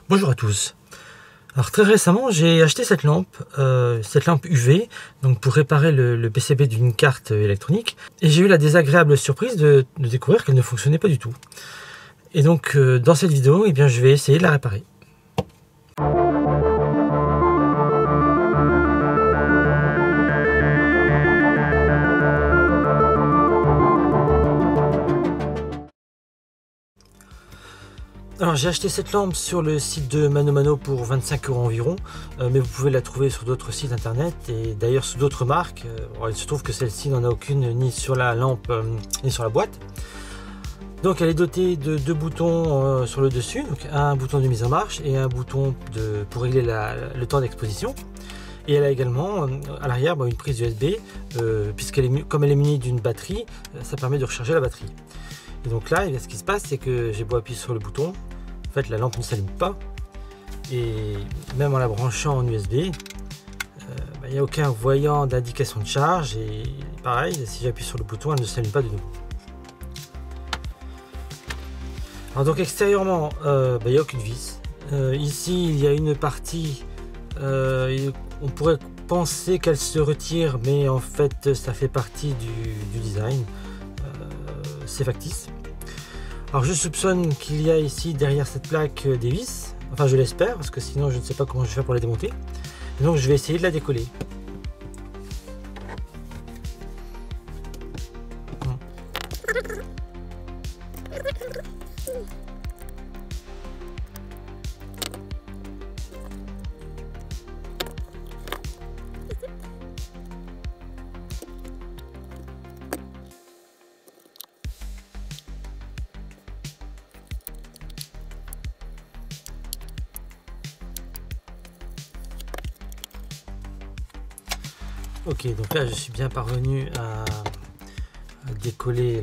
Bonjour à tous. Alors très récemment j'ai acheté cette lampe UV donc pour réparer le PCB d'une carte électronique, et j'ai eu la désagréable surprise de découvrir qu'elle ne fonctionnait pas du tout. Et donc dans cette vidéo je vais essayer de la réparer. Alors j'ai acheté cette lampe sur le site de ManoMano pour 25 € environ, mais vous pouvez la trouver sur d'autres sites internet et d'ailleurs sous d'autres marques. Il se trouve que celle-ci n'en a aucune ni sur la lampe ni sur la boîte. Donc elle est dotée de deux boutons sur le dessus, donc un bouton de mise en marche et un bouton pour régler le temps d'exposition. Et elle a également à l'arrière une prise USB, comme elle est munie d'une batterie, ça permet de recharger la batterie. Et donc là, ce qui se passe, c'est que j'ai beau appuyer sur le bouton, en fait la lampe ne s'allume pas. Et même en la branchant en USB, il n'y a aucun voyant d'indication de charge. Et pareil, si j'appuie sur le bouton, elle ne s'allume pas de nouveau. Alors donc extérieurement, il n'y a aucune vis. Ici, il y a une partie, on pourrait penser qu'elle se retire, mais en fait, ça fait partie du design. C'est factice. Alors je soupçonne qu'il y a ici derrière cette plaque des vis, enfin je l'espère, parce que sinon je ne sais pas comment je vais faire pour la démonter. Et donc je vais essayer de la décoller. Ok, donc là je suis bien parvenu à décoller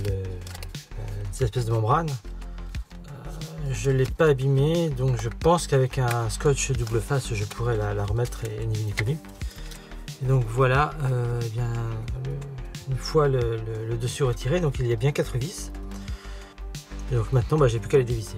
cette espèce de membrane. Je ne l'ai pas abîmé, donc je pense qu'avec un scotch double face je pourrais la remettre et ni vu ni connu. Et donc voilà, une fois le dessus retiré, donc il y a bien 4 vis. Et donc maintenant j'ai plus qu'à les dévisser.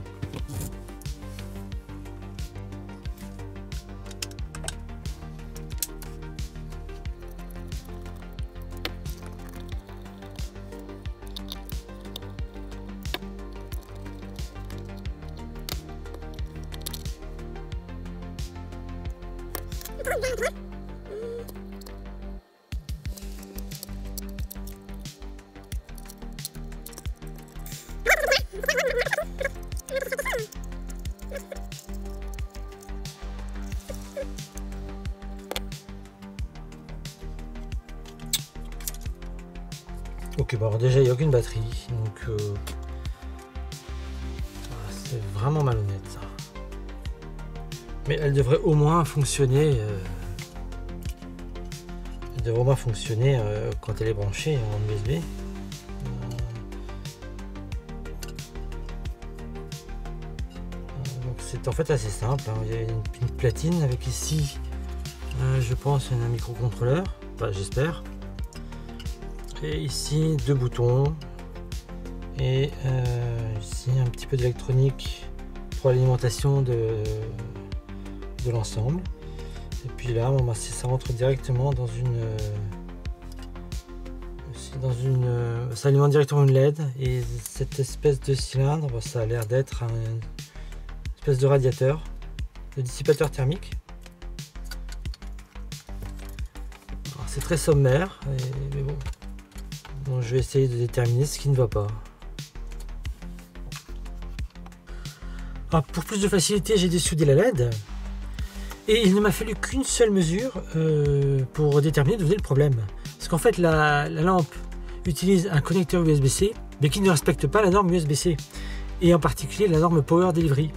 Ok, bon alors déjà il n'y a aucune batterie, donc c'est vraiment malhonnête ça. Mais elle devrait au moins fonctionner. Elle devrait au moins fonctionner quand elle est branchée en USB. Donc c'est en fait assez simple. Il y a une platine avec ici, je pense, un microcontrôleur. Enfin, j'espère. Et ici deux boutons. Et ici un petit peu d'électronique pour l'alimentation de l'ensemble. Et puis là ça rentre directement dans ça alimente directement une LED, et cette espèce de cylindre, ça a l'air d'être une espèce de radiateur, de dissipateur thermique. C'est très sommaire, mais bon, je vais essayer de déterminer ce qui ne va pas. Alors, pour plus de facilité, j'ai dessoudé la LED. Et il ne m'a fallu qu'une seule mesure pour déterminer d'où venait le problème. Parce qu'en fait, la lampe utilise un connecteur USB-C, mais qui ne respecte pas la norme USB-C, et en particulier la norme Power Delivery.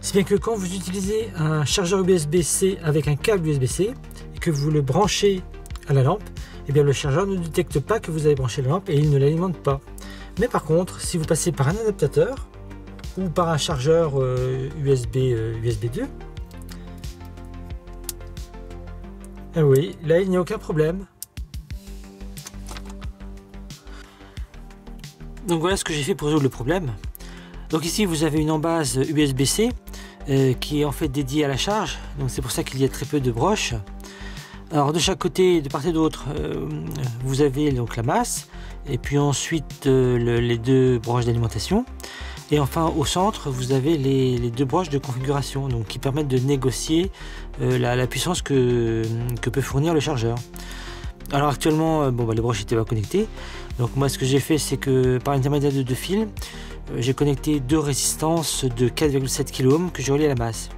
Si bien que quand vous utilisez un chargeur USB-C avec un câble USB-C, et que vous le branchez à la lampe, le chargeur ne détecte pas que vous avez branché la lampe et il ne l'alimente pas. Mais par contre, si vous passez par un adaptateur, ou par un chargeur USB 2, ah oui, là il n'y a aucun problème. Donc voilà ce que j'ai fait pour résoudre le problème. Donc ici vous avez une embase USB-C qui est en fait dédié à la charge, donc c'est pour ça qu'il y a très peu de broches. Alors de chaque côté, de part et d'autre, vous avez donc la masse, et puis ensuite les deux broches d'alimentation, et enfin au centre vous avez les deux broches de configuration, donc qui permettent de négocier la puissance que peut fournir le chargeur. Alors actuellement, les broches n'étaient pas connectées, donc moi ce que j'ai fait, c'est que par l'intermédiaire de deux fils, j'ai connecté deux résistances de 4,7 kΩ que je relie à la masse.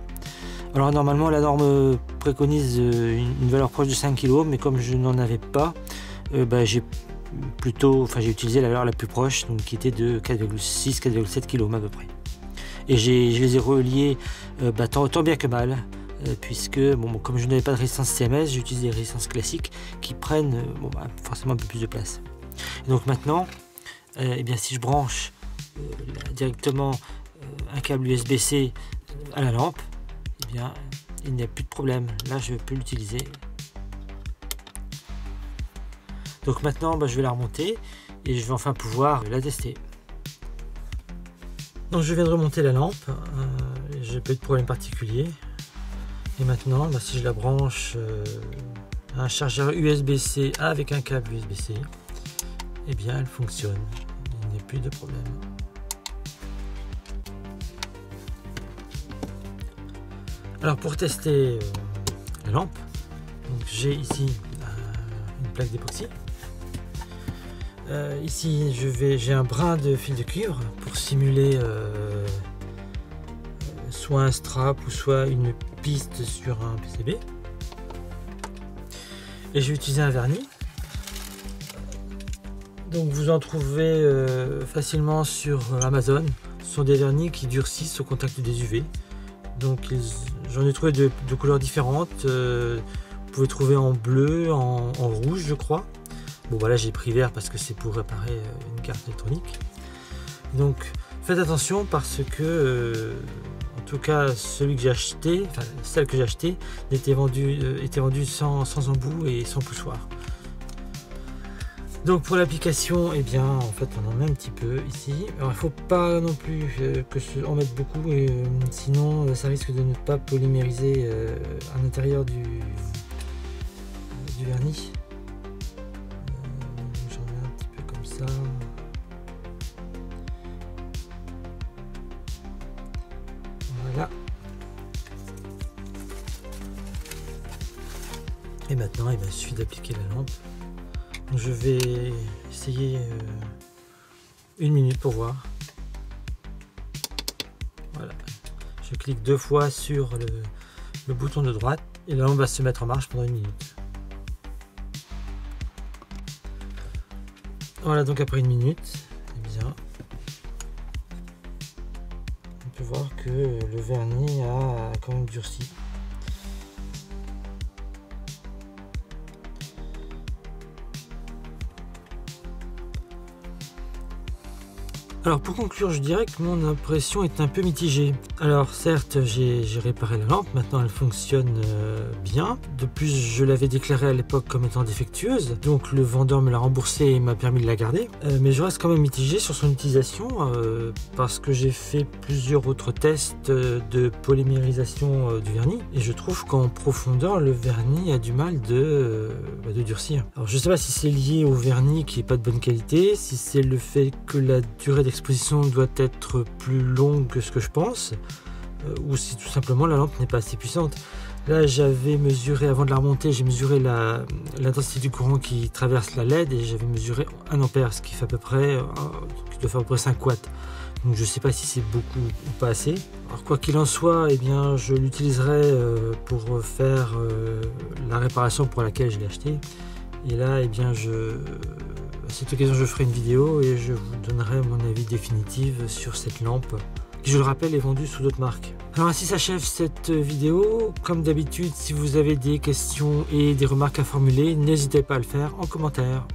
Alors normalement la norme préconise une valeur proche de 5 kΩ, mais comme je n'en avais pas, j'ai utilisé la valeur la plus proche, donc qui était de 4,6-4,7 kΩ à peu près. Et je les ai reliés tant bien que mal, puisque comme je n'avais pas de résistance CMS, j'utilise des résistances classiques qui prennent forcément un peu plus de place. Et donc maintenant, si je branche directement un câble USB-C à la lampe, il n'y a plus de problème. Là, je peux l'utiliser. Donc maintenant, je vais la remonter et je vais enfin pouvoir la tester. Donc je viens de remonter la lampe. Je n'ai pas eu de problème particulier. Et maintenant, si je la branche à un chargeur USB-C avec un câble USB-C, elle fonctionne. Il n'y a plus de problème. Alors pour tester la lampe, j'ai ici une plaque d'époxy. Ici j'ai un brin de fil de cuivre pour simuler soit un strap ou soit une piste sur un PCB. Et je vais utiliser un vernis. Donc vous en trouvez facilement sur Amazon. Ce sont des vernis qui durcissent au contact des UV. Donc j'en ai trouvé de couleurs différentes. Vous pouvez trouver en bleu, en rouge je crois. Là j'ai pris vert parce que c'est pour réparer une carte électronique. Donc faites attention parce que en tout cas celle que j'ai acheté était vendue sans embout et sans poussoir. Donc pour l'application, en fait on en met un petit peu ici. Alors il ne faut pas non plus en mettre beaucoup, sinon ça risque de ne pas polymériser à l'intérieur du vernis. J'en mets un petit peu comme ça. Voilà. Et maintenant il suffit d'appliquer la lampe. Je vais essayer 1 minute pour voir. Voilà. Je clique 2 fois sur le bouton de droite et la lampe va se mettre en marche pendant 1 minute. Voilà, donc après 1 minute, on peut voir que le vernis a quand même durci. Alors pour conclure, je dirais que mon impression est un peu mitigée. Alors certes, j'ai réparé la lampe, maintenant elle fonctionne bien. De plus, je l'avais déclarée à l'époque comme étant défectueuse, donc le vendeur me l'a remboursée et m'a permis de la garder. Mais je reste quand même mitigé sur son utilisation parce que j'ai fait plusieurs autres tests de polymérisation du vernis et je trouve qu'en profondeur, le vernis a du mal de durcir. Alors je ne sais pas si c'est lié au vernis qui n'est pas de bonne qualité, si c'est le fait que la durée d'exposition doit être plus longue que ce que je pense, ou si tout simplement la lampe n'est pas assez puissante. Là j'avais mesuré, avant de la remonter, j'ai mesuré l'intensité du courant qui traverse la LED et j'avais mesuré 1 ampère, ce qui fait à peu près, qui doit faire à peu près 5 watts. Donc je ne sais pas si c'est beaucoup ou pas assez. Alors quoi qu'il en soit, je l'utiliserai pour faire la réparation pour laquelle je l'ai acheté. Et là, à cette occasion, je ferai une vidéo et je vous donnerai mon avis définitif sur cette lampe qui, je le rappelle, est vendue sous d'autres marques. Alors ainsi s'achève cette vidéo. Comme d'habitude, si vous avez des questions et des remarques à formuler, n'hésitez pas à le faire en commentaire.